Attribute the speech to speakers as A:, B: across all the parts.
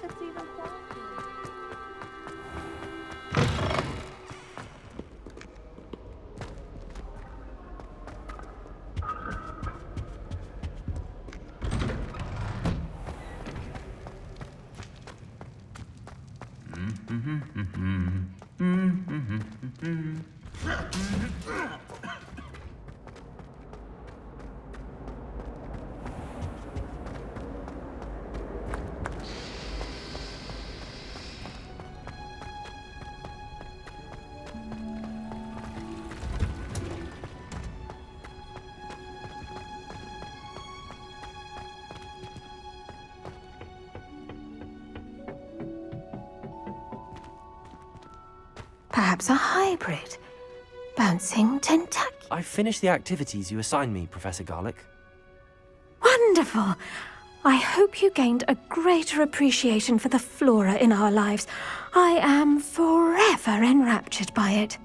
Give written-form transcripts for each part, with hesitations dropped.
A: it's even quieter.
B: Perhaps a hybrid. Bouncing tentacle.
C: I finished the activities you assigned me, Professor Garlick.
B: Wonderful! I hope you gained a greater appreciation for the flora in our lives. I am forever enraptured by it.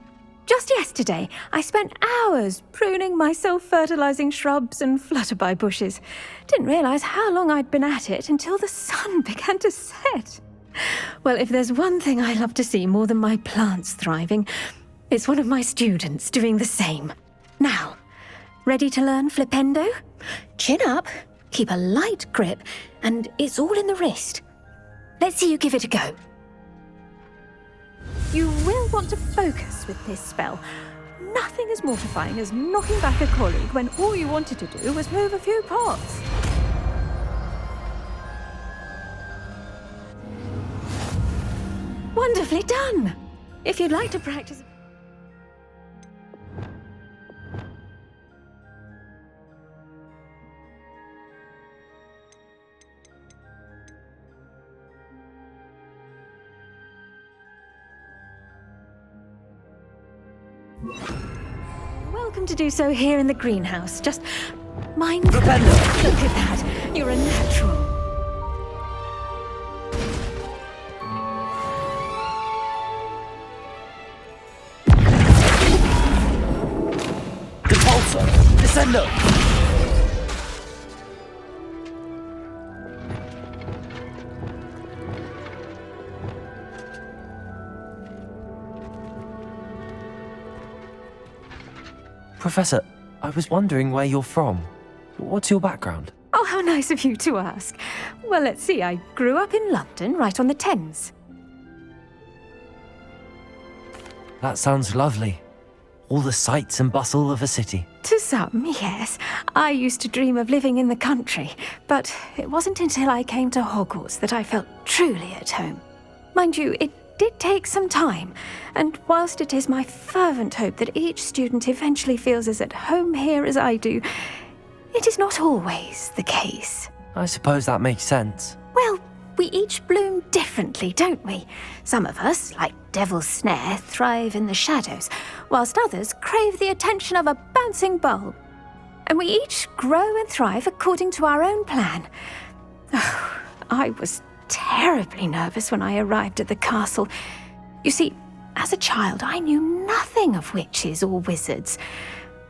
B: Just yesterday, I spent hours pruning my self-fertilizing shrubs and flutterby bushes. Didn't realize how long I'd been at it until the sun began to set. Well, if there's one thing I love to see more than my plants thriving, it's one of my students doing the same. Now, ready to learn flipendo? Chin up, keep a light grip, and it's all in the wrist. Let's see you give it a go. You will want to focus with this spell. Nothing as mortifying as knocking back a colleague when all you wanted to do was move a few pots. Wonderfully done! If you'd like to practice... Welcome to do so here in the greenhouse. Just mind... Look at that! You're a natural.
C: Descendo! Professor, I was wondering where you're from. What's your background?
B: Oh, how nice of you to ask. Well, let's see. I grew up in London, right on the Thames.
C: That sounds lovely. All the sights and bustle of a city.
B: To some, yes. I used to dream of living in the country, but it wasn't until I came to Hogwarts that I felt truly at home. Mind you, it did take some time, and whilst it is my fervent hope that each student eventually feels as at home here as I do, it is not always the case.
C: I suppose that makes sense.
B: Well, we each bloom differently, don't we? Some of us, like Devil's Snare, thrive in the shadows, whilst others crave the attention of a bouncing bulb. And we each grow and thrive according to our own plan. Oh, I was terribly nervous when I arrived at the castle. You see, as a child, I knew nothing of witches or wizards.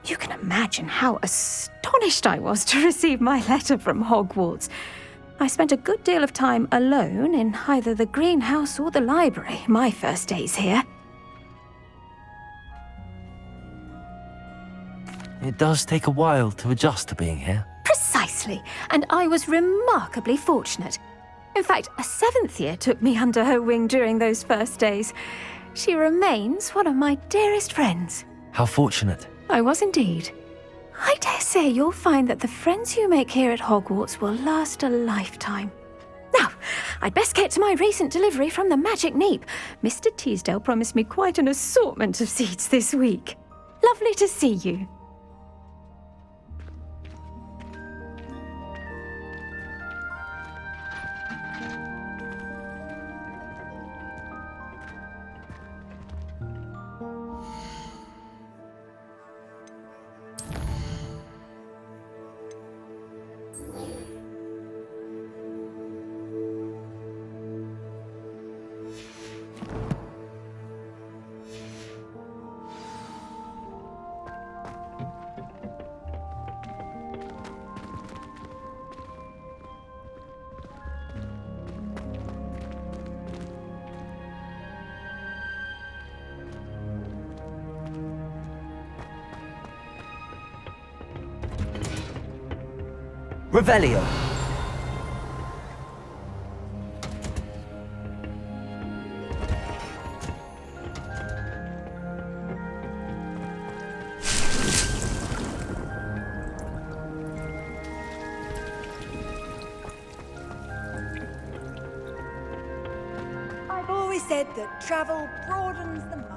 B: You can imagine how astonished I was to receive my letter from Hogwarts. I spent a good deal of time alone in either the greenhouse or the library my first days here.
C: It does take a while to adjust to being here.
B: Precisely, and I was remarkably fortunate. In fact, a 7th year took me under her wing during those first days. She remains one of my dearest friends.
C: How fortunate.
B: I was indeed. I dare say you'll find that the friends you make here at Hogwarts will last a lifetime. Now, I'd best get to my recent delivery from the Magic Neep. Mr. Teasdale promised me quite an assortment of seeds this week. Lovely to see you.
C: Revelio.
A: I've always said that travel broadens the mind.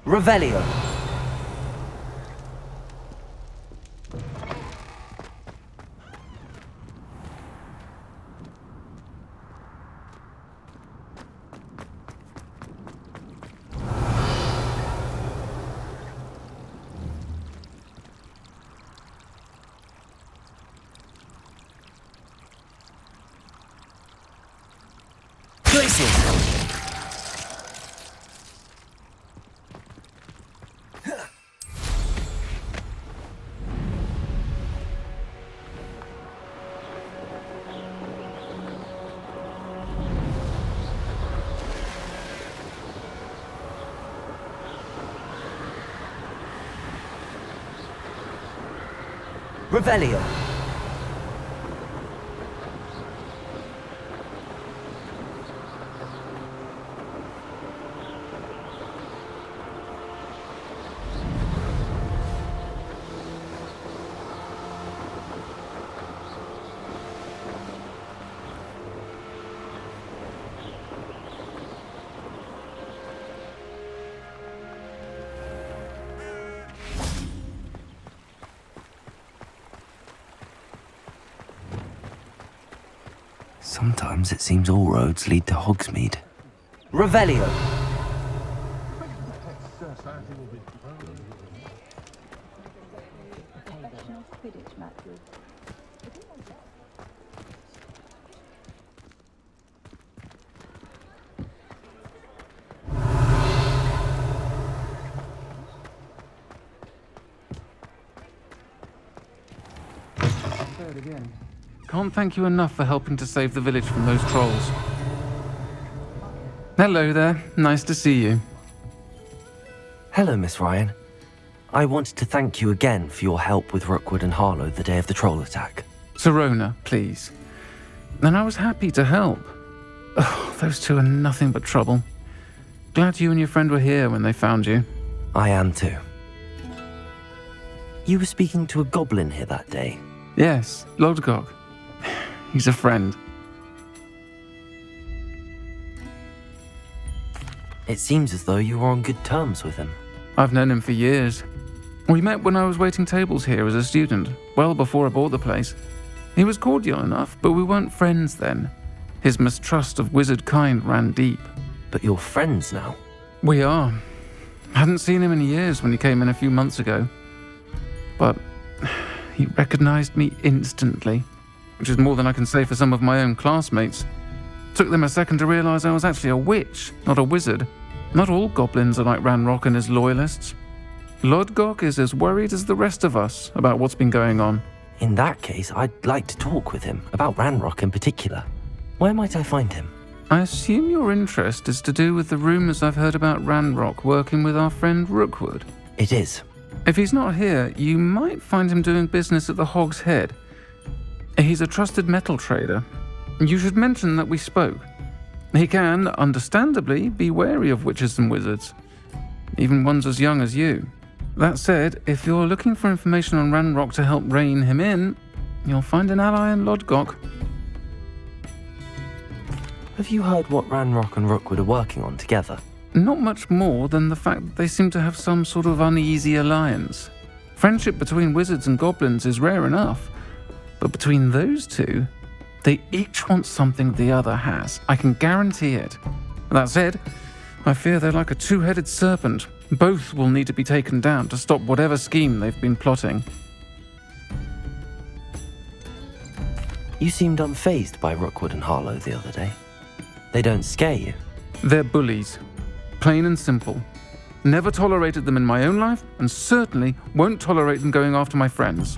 C: Revelio. Places. Revelio. Sometimes it seems all roads lead to Hogsmeade. Revelio.
D: Can't thank you enough for helping to save the village from those trolls. Hello there, nice to see you.
C: Hello, Miss Ryan. I wanted to thank you again for your help with Rookwood and Harlow the day of the troll attack.
D: Serona, please. And I was happy to help. Oh, those two are nothing but trouble. Glad you and your friend were here when they found you.
C: I am too. You were speaking to a goblin here that day.
D: Yes, Urtkot. He's a friend.
C: It seems as though you were on good terms with him.
D: I've known him for years. We met when I was waiting tables here as a student, well before I bought the place. He was cordial enough, but we weren't friends then. His mistrust of wizard kind ran deep.
C: But you're friends now.
D: We are. Hadn't seen him in years when he came in a few months ago. But he recognized me instantly, which is more than I can say for some of my own classmates. Took them a second to realize I was actually a witch, not a wizard. Not all goblins are like Ranrock and his loyalists. Urtkot is as worried as the rest of us about what's been going on.
C: In that case, I'd like to talk with him, about Ranrock in particular. Where might I find him?
D: I assume your interest is to do with the rumors I've heard about Ranrock working with our friend Rookwood.
C: It is.
D: If he's not here, you might find him doing business at the Hog's Head. He's a trusted metal trader. You should mention that we spoke. He can, understandably, be wary of witches and wizards, even ones as young as you. That said, if you're looking for information on Ranrock to help rein him in, you'll find an ally in Urtkot.
C: Have you heard what Ranrock and Rookwood are working on together?
D: Not much more than the fact that they seem to have some sort of uneasy alliance. Friendship between wizards and goblins is rare enough, but between those two, they each want something the other has. I can guarantee it. That said, I fear they're like a two-headed serpent. Both will need to be taken down to stop whatever scheme they've been plotting.
C: You seemed unfazed by Rookwood and Harlow the other day. They don't scare you.
D: They're bullies. Plain and simple. Never tolerated them in my own life, and certainly won't tolerate them going after my friends.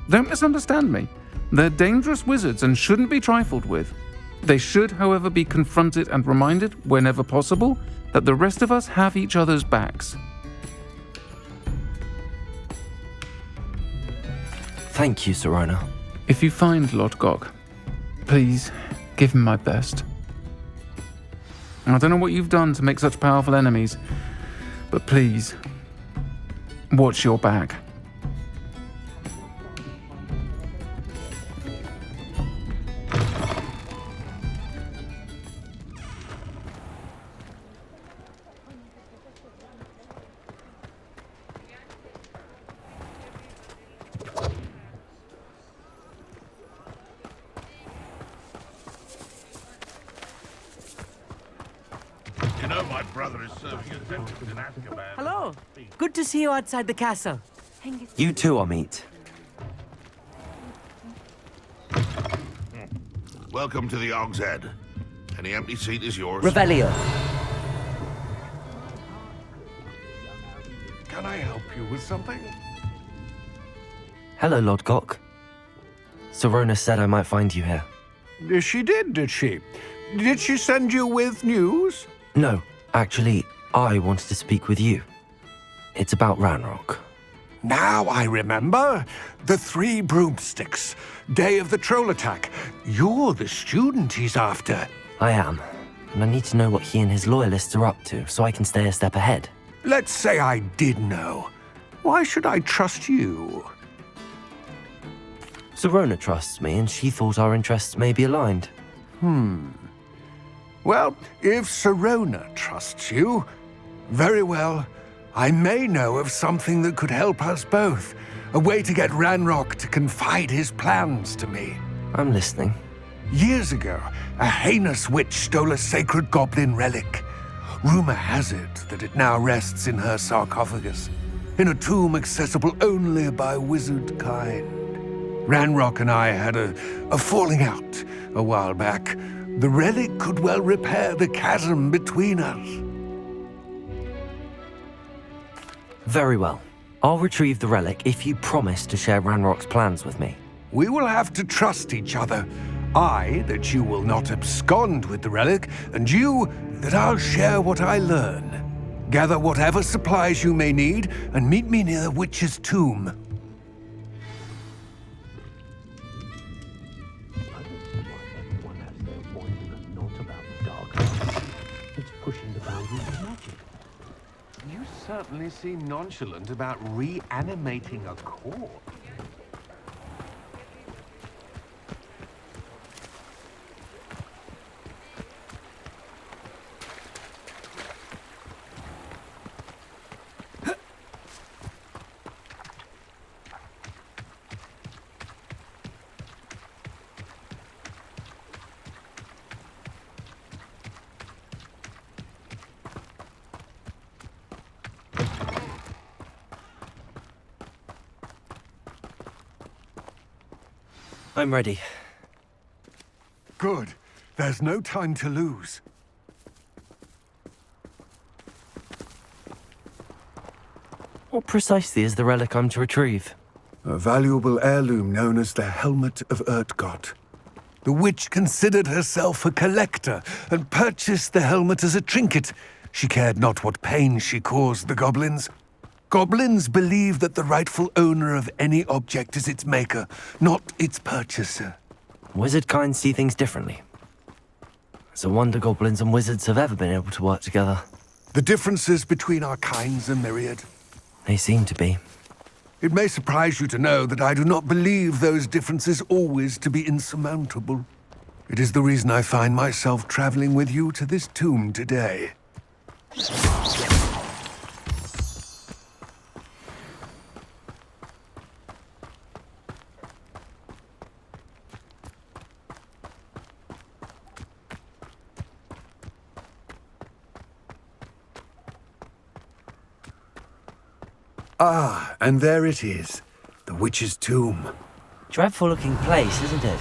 D: Don't misunderstand me. They're dangerous wizards and shouldn't be trifled with. They should, however, be confronted and reminded, whenever possible, that the rest of us have each other's backs.
C: Thank you, Sirona.
D: If you find Urtkot, please give him my best. I don't know what you've done to make such powerful enemies, but please, watch your back.
E: You know my brother is serving a sentence in Azkaban.
F: Hello. Good to see you outside the castle.
C: You too, Amit.
E: Welcome to the Og's Head. Any empty seat is yours.
F: Revelio.
E: Can I help you with something?
C: Hello, Urtkot. Sirona said I might find you here.
G: She did she? Did she send you with news?
C: No, actually, I wanted to speak with you. It's about Ranrock.
G: Now I remember. The 3 broomsticks. Day of the troll attack. You're the student he's after.
C: I am, and I need to know what he and his loyalists are up to so I can stay a step ahead.
G: Let's say I did know. Why should I trust you?
C: Sirona trusts me, and she thought our interests may be aligned.
G: Well, if Sirona trusts you, very well. I may know of something that could help us both. A way to get Ranrock to confide his plans to me.
C: I'm listening.
G: Years ago, a heinous witch stole a sacred goblin relic. Rumor has it that it now rests in her sarcophagus, in a tomb accessible only by wizard kind. Ranrock and I had a falling out a while back. The relic could well repair the chasm between us.
C: Very well. I'll retrieve the relic if you promise to share Ranrock's plans with me.
G: We will have to trust each other. I, that you will not abscond with the relic, and you, that I'll share what I learn. Gather whatever supplies you may need, and meet me near the witch's tomb.
H: You certainly seem nonchalant about reanimating a corpse.
C: I'm ready.
G: Good. There's no time to lose.
C: What precisely is the relic I'm to retrieve?
G: A valuable heirloom known as the Helmet of Urtkot. The witch considered herself a collector and purchased the helmet as a trinket. She cared not what pain she caused the goblins. Goblins believe that the rightful owner of any object is its maker, not its purchaser.
C: Wizard kind see things differently. It's a wonder goblins and wizards have ever been able to work together.
G: The differences between our kinds are myriad.
C: They seem to be.
G: It may surprise you to know that I do not believe those differences always to be insurmountable. It is the reason I find myself traveling with you to this tomb today. Ah, and there it is, the witch's tomb.
C: Dreadful looking place, isn't it?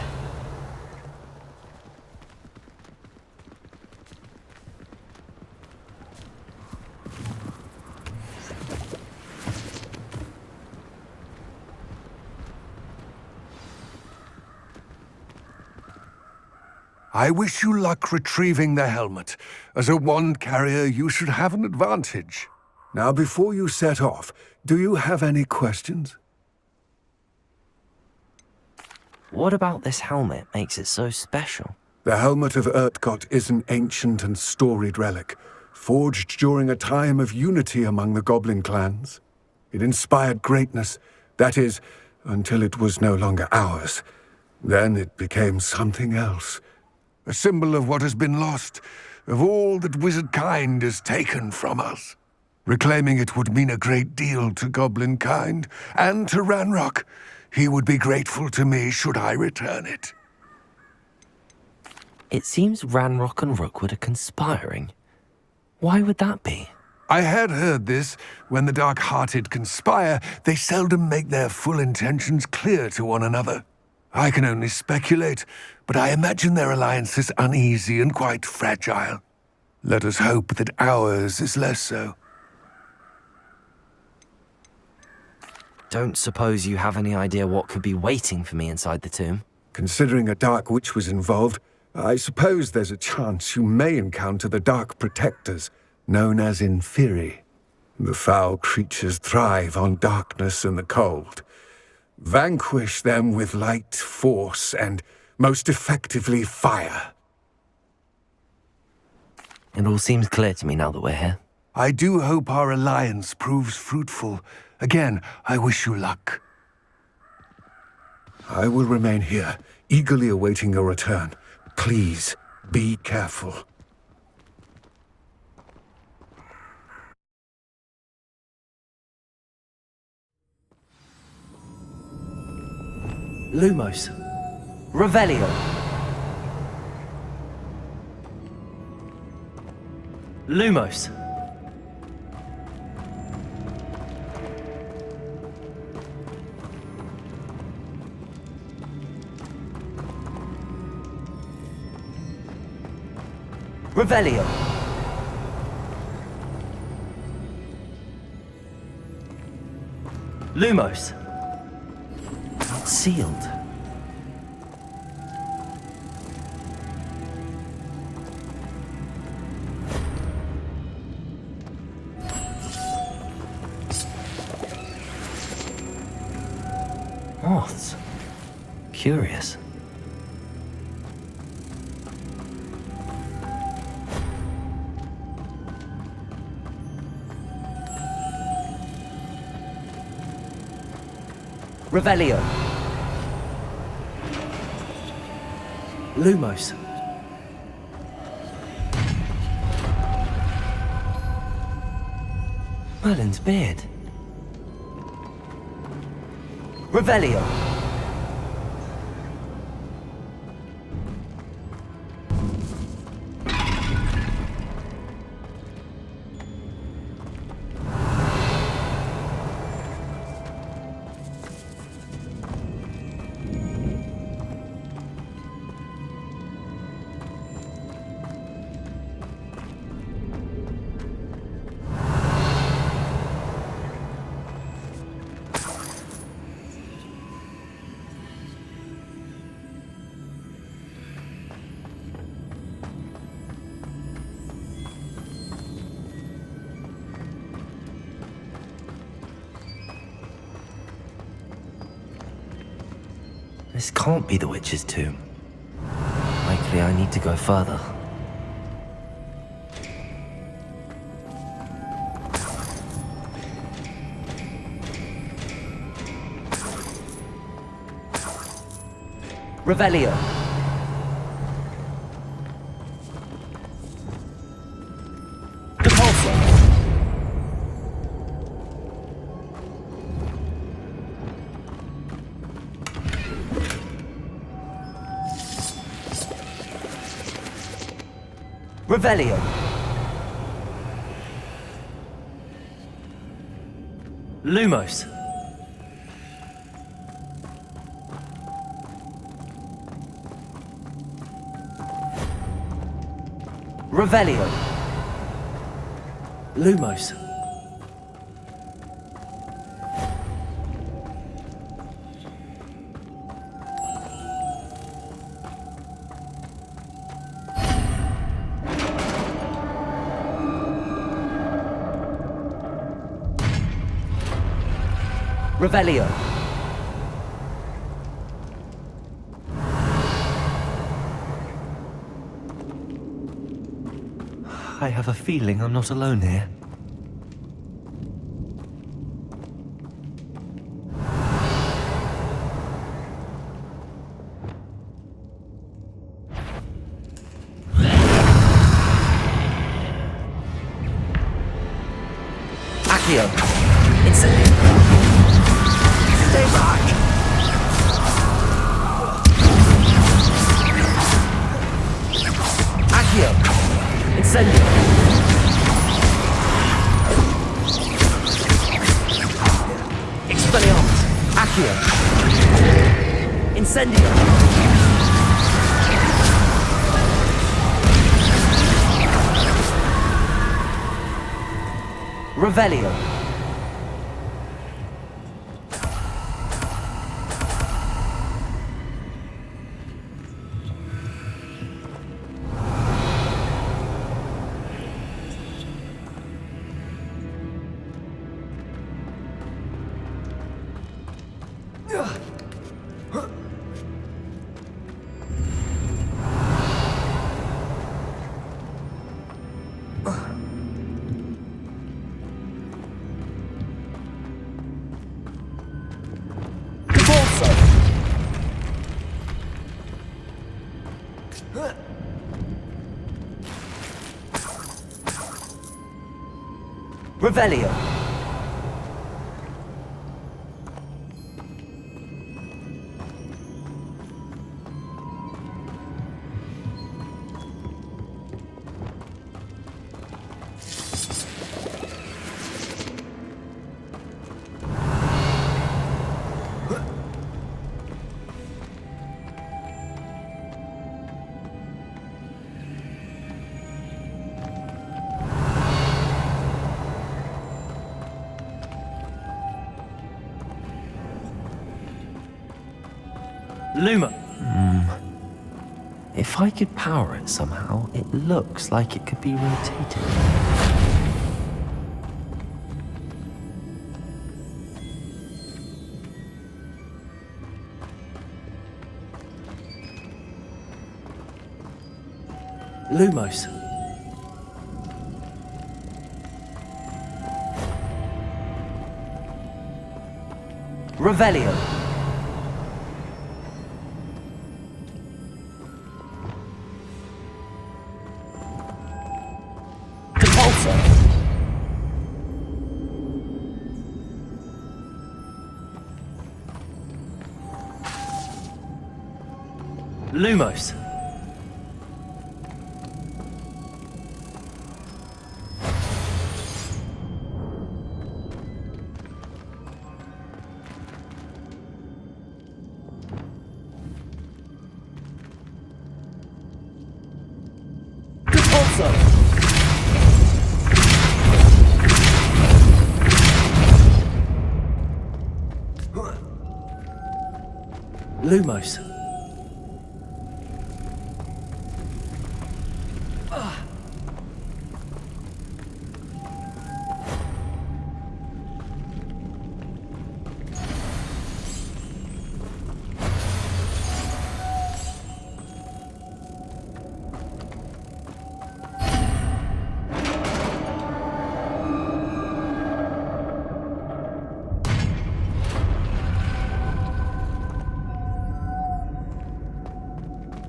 G: I wish you luck retrieving the helmet. As a wand carrier, you should have an advantage. Now, before you set off, do you have any questions?
C: What about this helmet makes it so special?
G: The helmet of Urtkot is an ancient and storied relic, forged during a time of unity among the goblin clans. It inspired greatness, that is, until it was no longer ours. Then it became something else. A symbol of what has been lost, of all that wizard kind is taken from us. Reclaiming it would mean a great deal to goblin kind, and to Ranrock. He would be grateful to me should I return it.
C: It seems Ranrock and Rookwood are conspiring. Why would that be?
G: I had heard this. When the dark-hearted conspire, they seldom make their full intentions clear to one another. I can only speculate, but I imagine their alliance is uneasy and quite fragile. Let us hope that ours is less so.
C: Don't suppose you have any idea what could be waiting for me inside the tomb?
G: Considering a dark witch was involved, I suppose there's a chance you may encounter the Dark Protectors, known as Inferi. The foul creatures thrive on darkness and the cold. Vanquish them with light, force, and, most effectively, fire.
C: It all seems clear to me now that we're here.
G: I do hope our alliance proves fruitful. Again, I wish you luck. I will remain here, eagerly awaiting your return. Please, be careful.
C: Lumos. Revelio. Lumos. Revelio. Lumos. It's sealed. Moths. Curious. Revelio. Lumos. Merlin's beard. Revelio. This can't be the witch's tomb. Likely I need to go further. Revelio. Depulso. Revelio. Lumos. Revelio. Lumos. Revelio. I have a feeling I'm not alone here. Accio. Incendio. Stay back! Accio. Incendio. Expelliarmus. Accio. Incendio. Revelio. Revelio. Luma. If I could power it somehow, it looks like it could be rotated. Lumos. Revelio. Lumos. Repulso. Lumos.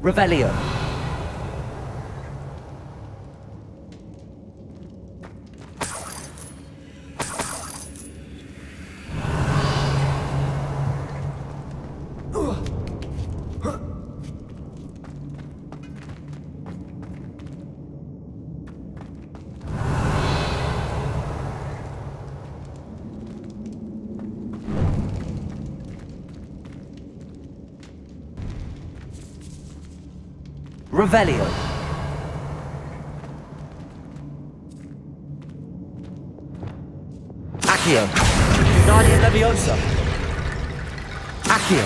C: Revelio. Revelio. Accio. Guardian Leviosa. Accio.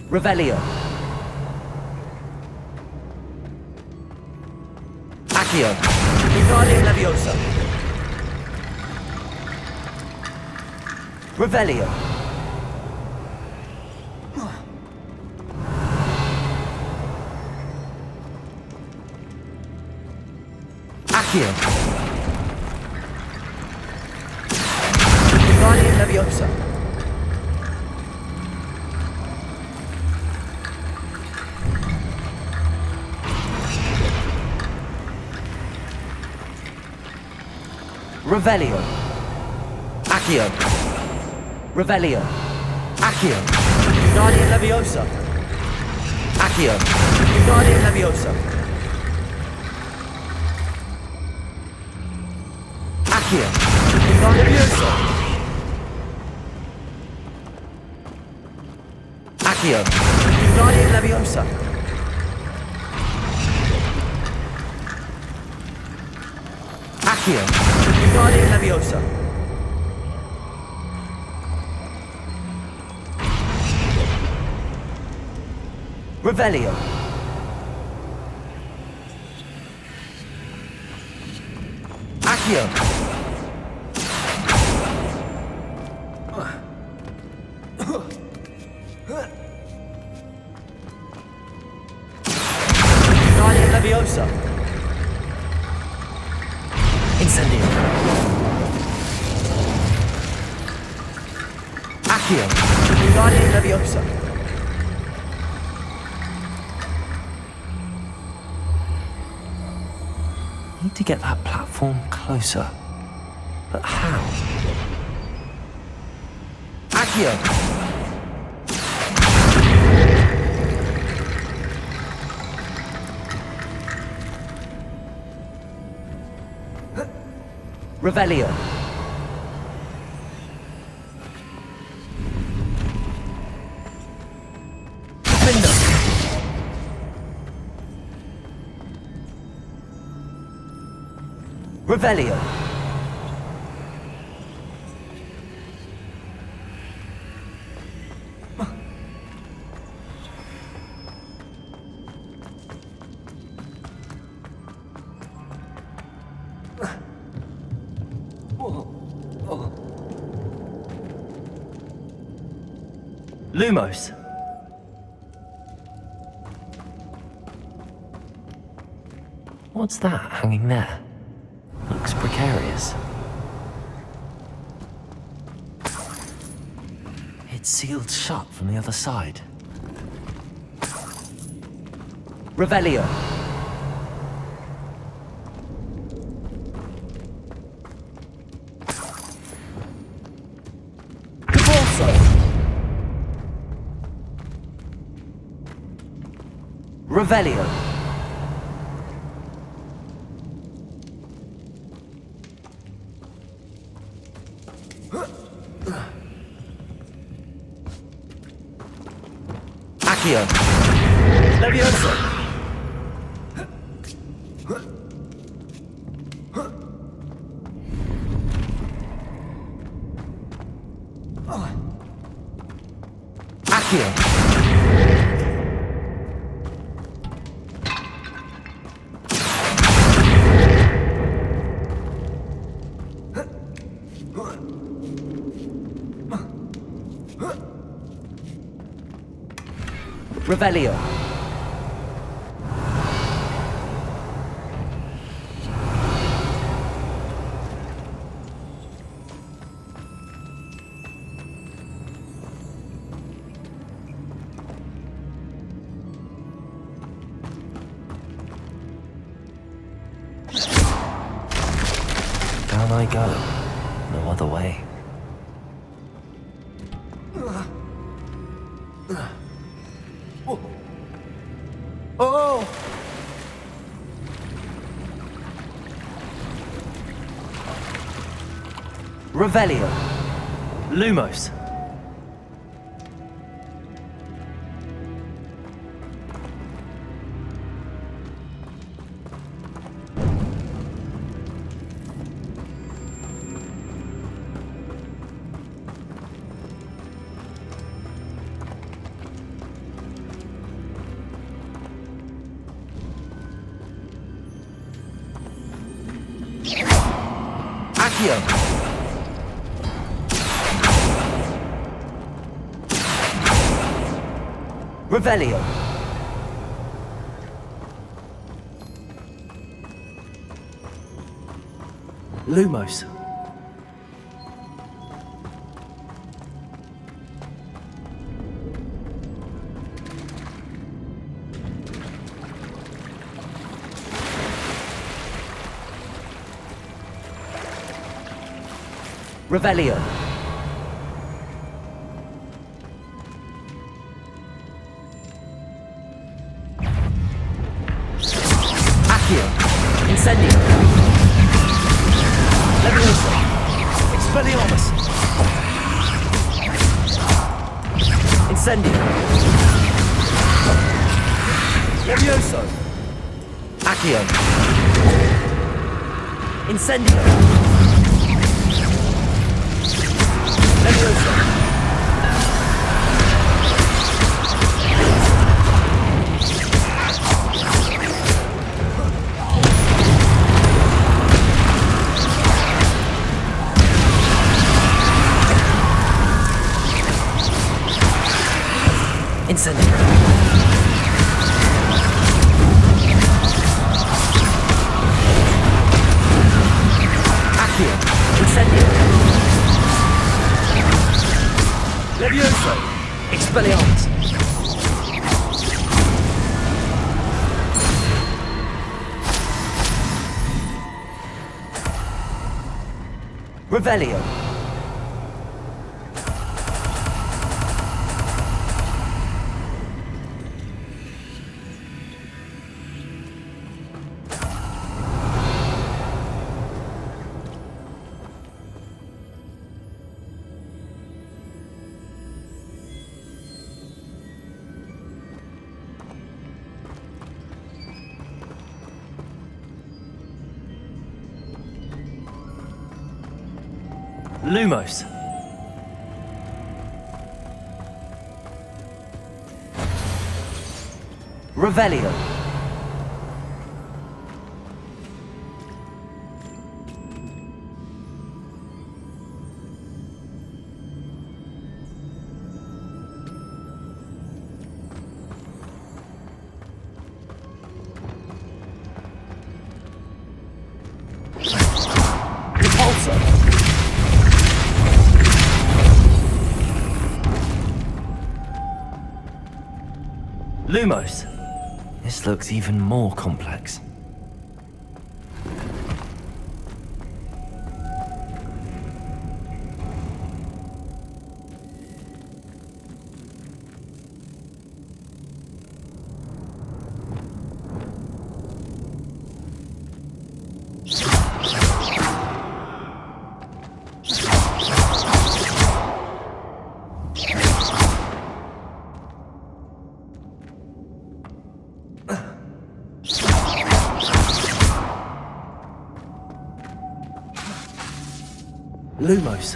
C: Revelio. Accio. Guardian Leviosa. Revelio. Accio. Guardian Leviosa. Revelio. Accio. Revelio. Accio. Guardian Leviosa. Accio. Guardian Leviosa. Accio. Guardian Leviosa. Accio. Guardian Leviosa. Accio. Guardian Leviosa. Revelio. Accio. Guardian Leviosa. Incendio. Accio. Guardian Leviosa. Need to get that platform closer. But how? Accio. Revelio. Window. Revelio. Lumos. What's that hanging there? Looks precarious. It's sealed shut from the other side. Revelio. Revelio. Accio. Leviosa. Accio. Revelio. Down I go. No other way. Oh! Revelio. Lumos. Accio. Revelio. Lumos. Revelio. Accio. Incendio. Levioso. Expelliarmus. Incendio. Levioso. Accio. Incendio. Levioso. Incendio. Accio. Incendio. Levioso. Expelliarmus. Revelio. Lumos. Revelio. Repulsor. Lumos. This looks even more complex. Lumos.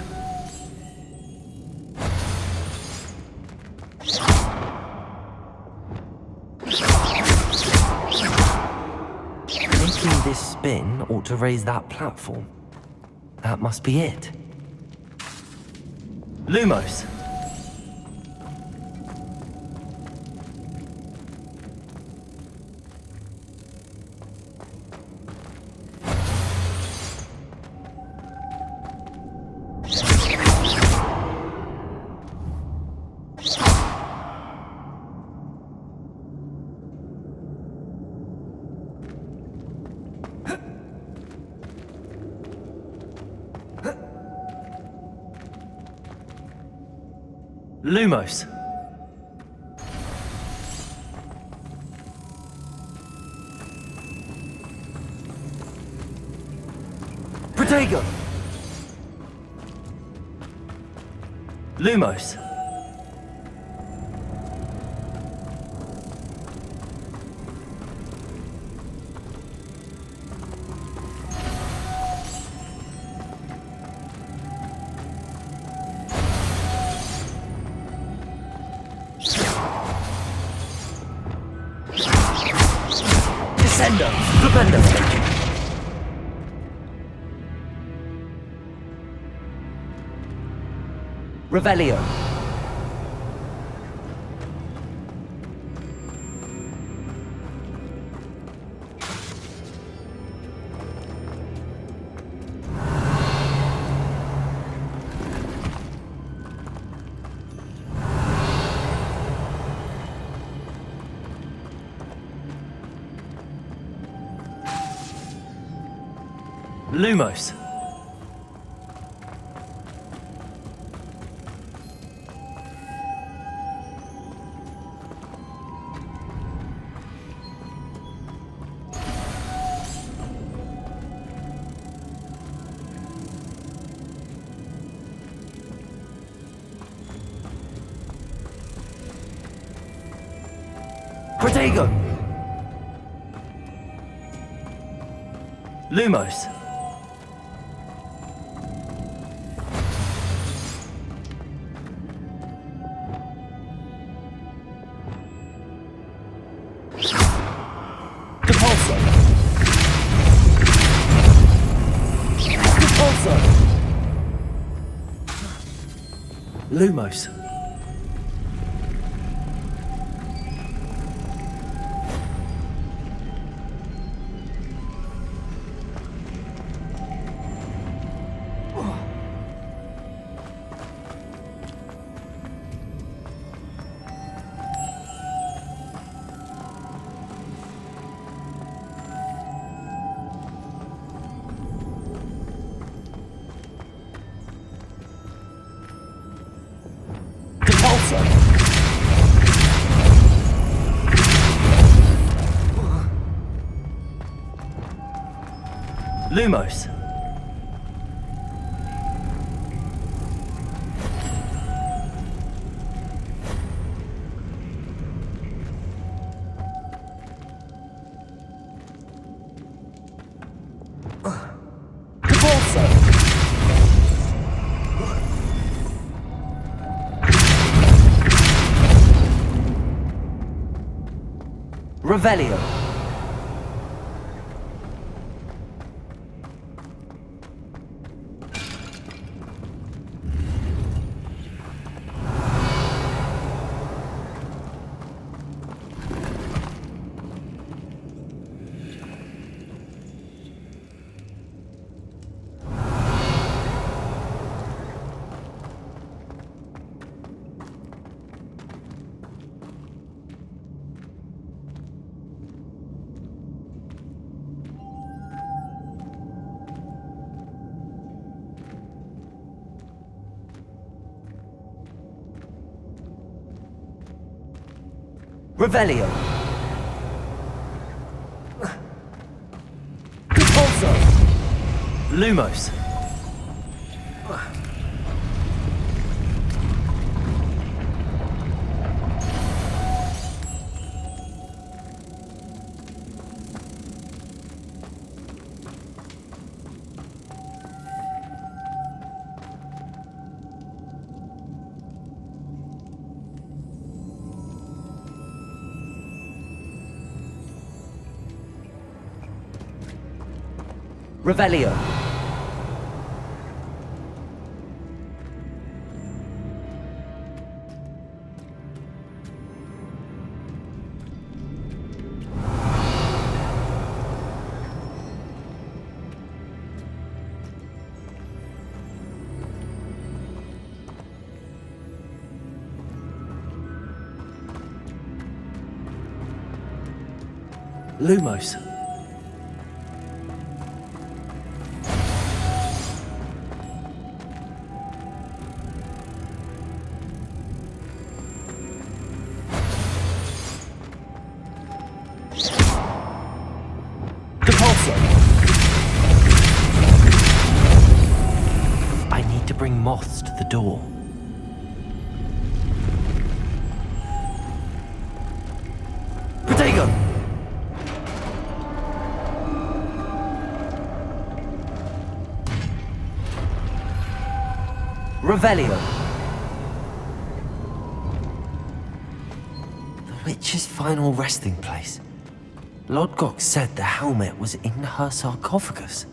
C: Making this spin ought to raise that platform. That must be it. Lumos. Lumos. Protego. Lumos. Descendo. Flipendo. Revelio. Lumos. Protego! Lumos. Depulso. Depulso. Lumos. Lumos. Revelio. Revelio. Depulso. Lumos. Revelio. Lumos. I need to bring moths to the door. Protego! Revelio. The witch's final resting place. Lodgok said the helmet was in her sarcophagus.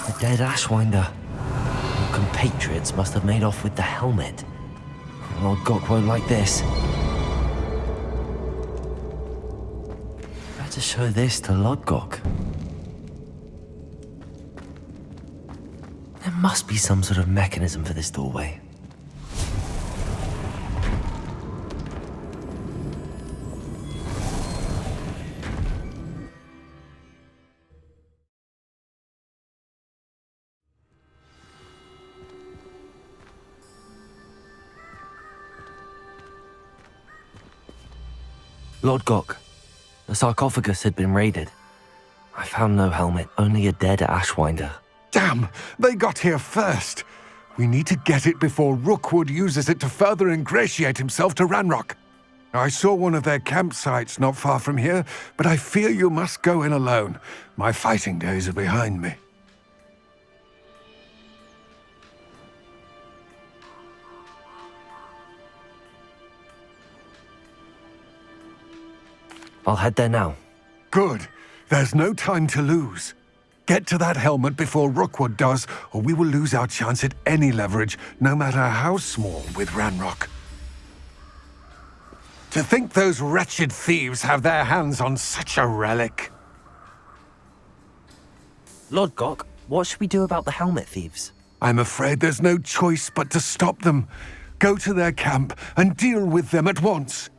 C: The dead Ashwinder. Your compatriots must have made off with the helmet. Lodgok won't like this. Better show this to Lodgok. There must be some sort of mechanism for this doorway. Lord Gok, the sarcophagus had been raided. I found no helmet, only a dead Ashwinder.
G: Damn! They got here first! We need to get it before Rookwood uses it to further ingratiate himself to Ranrock. I saw one of their campsites not far from here, but I fear you must go in alone. My fighting days are behind me.
C: I'll head there now.
G: Good. There's no time to lose. Get to that helmet before Rookwood does, or we will lose our chance at any leverage, no matter how small, with Ranrock. To think those wretched thieves have their hands on such a relic.
C: Lord Gok, what should we do about the helmet thieves?
G: I'm afraid there's no choice but to stop them. Go to their camp and deal with them at once.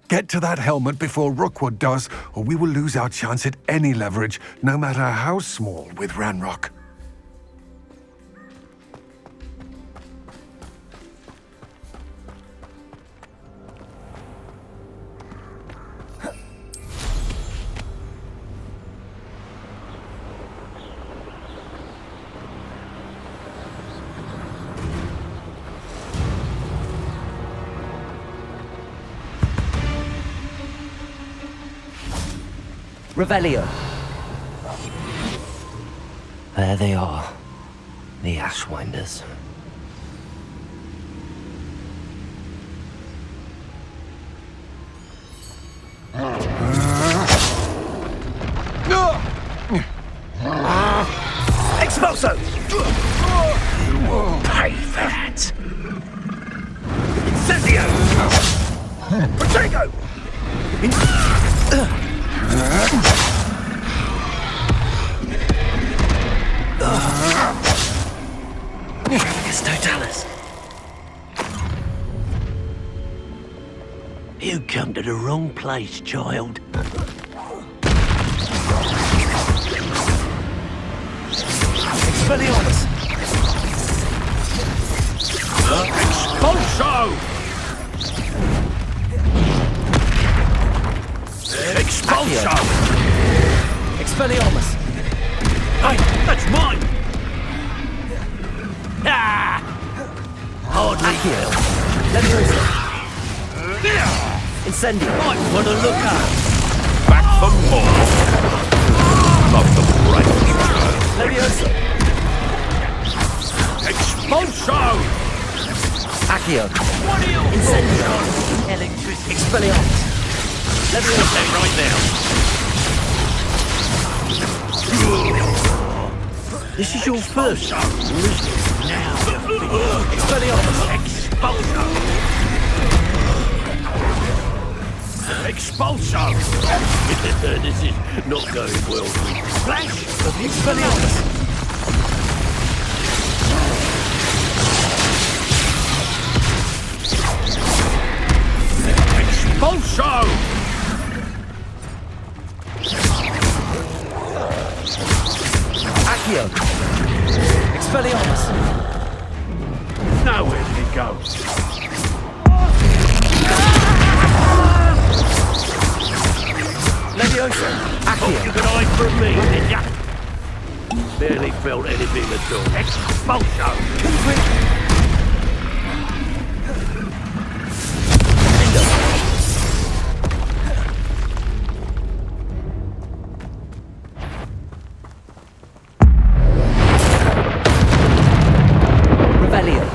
G: Get to that helmet before Rookwood does, or we will lose our chance at any leverage, no matter how small, with Ranrock.
C: Revelio. There they are, the Ashwinders.
E: Expulso! You will pay for that! Incendio! Protego!
C: It's Totalis.
I: You come to the wrong place, child.
C: Expelliarmus!
E: Expulso! Expulso!
C: Expelliarmus!
I: Hey, that's mine! Ah! Hardly
C: Accio! Leviosa! Incendio!
I: might want to look up.
E: Back for more! Love the bright child!
C: Leviosa!
E: Expulso!
C: Accio!
I: What are you
C: Incendio!
I: Electricity.
C: Expelliarmus! Leviosa!
I: Stay right now. This is your first show, isn't it? Now,
C: Expelliarmus!
I: Expulso!
E: Expulso!
I: This is not going well.
C: Flash of Expelliarmus!
E: Expulso!
C: Accio! Expelliarmus!
E: Now where did it go?
C: Leviosa! Accio!
I: You could hide from me, did ya? Barely felt anything at all.
E: Expulso!
C: Revelio!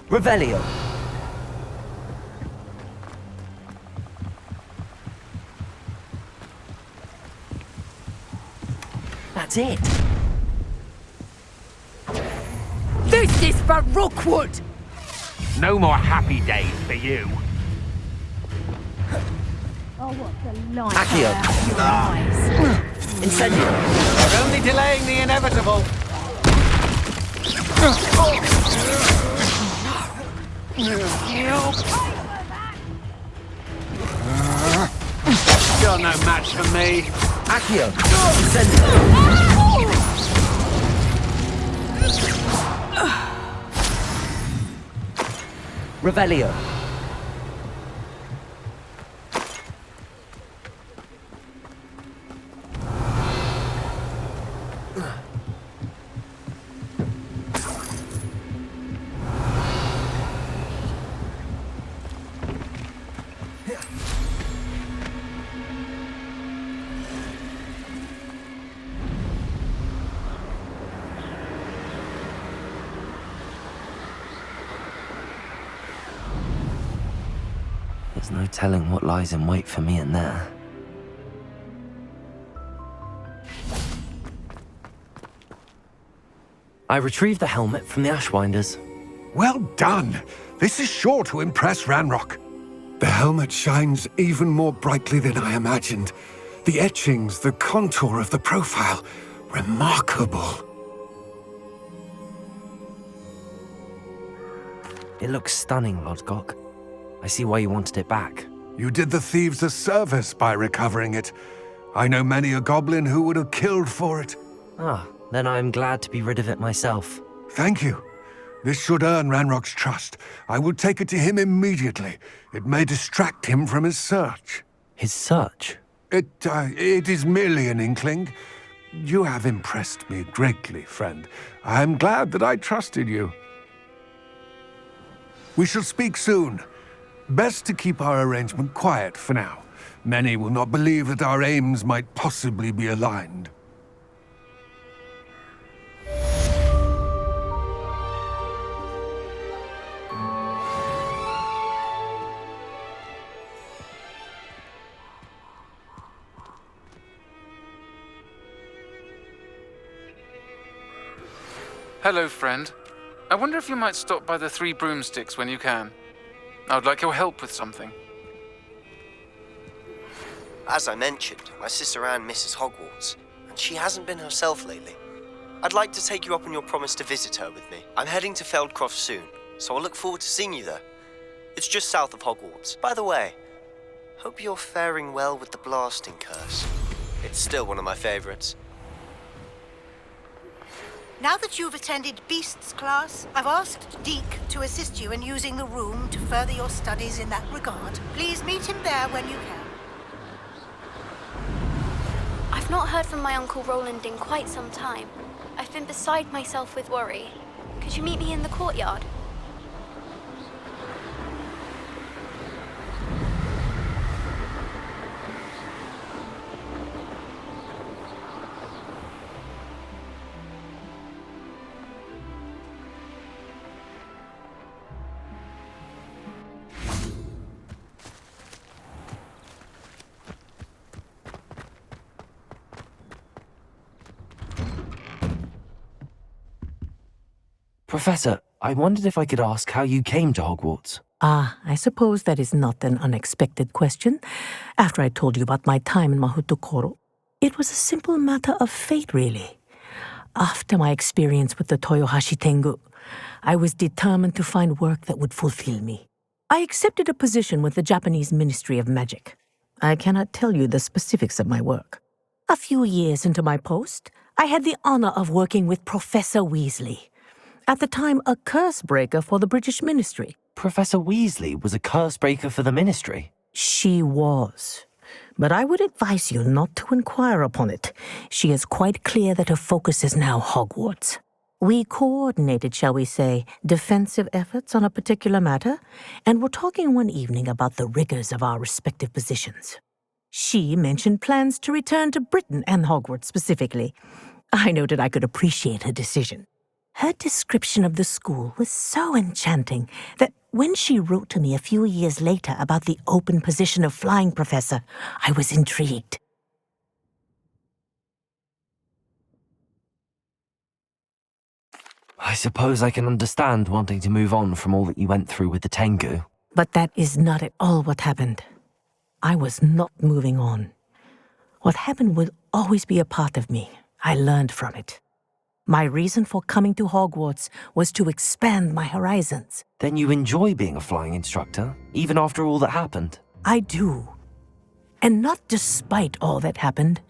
C: Revelio! That's it!
F: justice for Rookwood!
H: No more happy days for you.
B: Oh, what the
C: Accio.
F: Incendio. We're only delaying the inevitable. You're no match for me.
C: Accio. Revelio. There's no telling what lies in wait for me in there. I retrieved the helmet from the Ashwinders.
G: Well done! This is sure to impress Ranrock. The helmet shines even more brightly than I imagined. The etchings, the contour of the profile, remarkable.
C: It looks stunning, Lodgok. I see why you wanted it back.
G: You did the thieves a service by recovering it. I know many a goblin who would have killed for it.
C: Ah, then I'm glad to be rid of it myself.
G: Thank you. This should earn Ranrock's trust. I will take it to him immediately. It may distract him from his search.
C: His search?
G: It is merely an inkling. You have impressed me greatly, friend. I am glad that I trusted you. We shall speak soon. Best to keep our arrangement quiet for now. Many will not believe that our aims might possibly be aligned.
D: Hello, friend. I wonder if you might stop by the Three Broomsticks when you can. I would like your help with something.
J: As I mentioned, my sister Anne misses Hogwarts, and she hasn't been herself lately. I'd like to take you up on your promise to visit her with me. I'm heading to Feldcroft soon, so I'll look forward to seeing you there. It's just south of Hogwarts. By the way, hope you're faring well with the blasting curse. It's still one of my favorites.
K: Now that you've attended Beasts class, I've asked Deke to assist you in using the room to further your studies in that regard. Please meet him there when you can.
L: I've not heard from my Uncle Roland in quite some time. I've been beside myself with worry. Could you meet me in the courtyard?
C: Professor, I wondered if I could ask how you came to Hogwarts.
M: Ah, I suppose that is not an unexpected question. After I told you about my time in Mahutokoro, it was a simple matter of fate, really. After my experience with the Toyohashi Tengu, I was determined to find work that would fulfill me. I accepted a position with the Japanese Ministry of Magic. I cannot tell you the specifics of my work. A few years into my post, I had the honor of working with Professor Weasley, at the time a curse breaker for the British Ministry.
C: Professor Weasley was a curse breaker for the Ministry?
M: She was. But I would advise you not to inquire upon it. She is quite clear that her focus is now Hogwarts. We coordinated, shall we say, defensive efforts on a particular matter, and were talking one evening about the rigors of our respective positions. She mentioned plans to return to Britain and Hogwarts specifically. I noted I could appreciate her decision. Her description of the school was so enchanting that when she wrote to me a few years later about the open position of flying professor, I was intrigued.
C: I suppose I can understand wanting to move on from all that you went through with the Tengu.
M: But that is not at all what happened. I was not moving on. What happened will always be a part of me. I learned from it. My reason for coming to Hogwarts was to expand my horizons.
C: Then you enjoy being a flying instructor, even after all that happened?
M: I do. And not despite all that happened,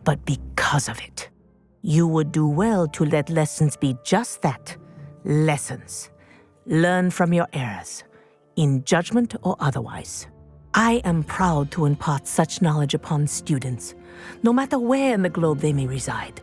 M: but because of it. You would do well to let lessons be just that, lessons. Learn from your errors, in judgment or otherwise. I am proud to impart such knowledge upon students, no matter where in the globe they may reside.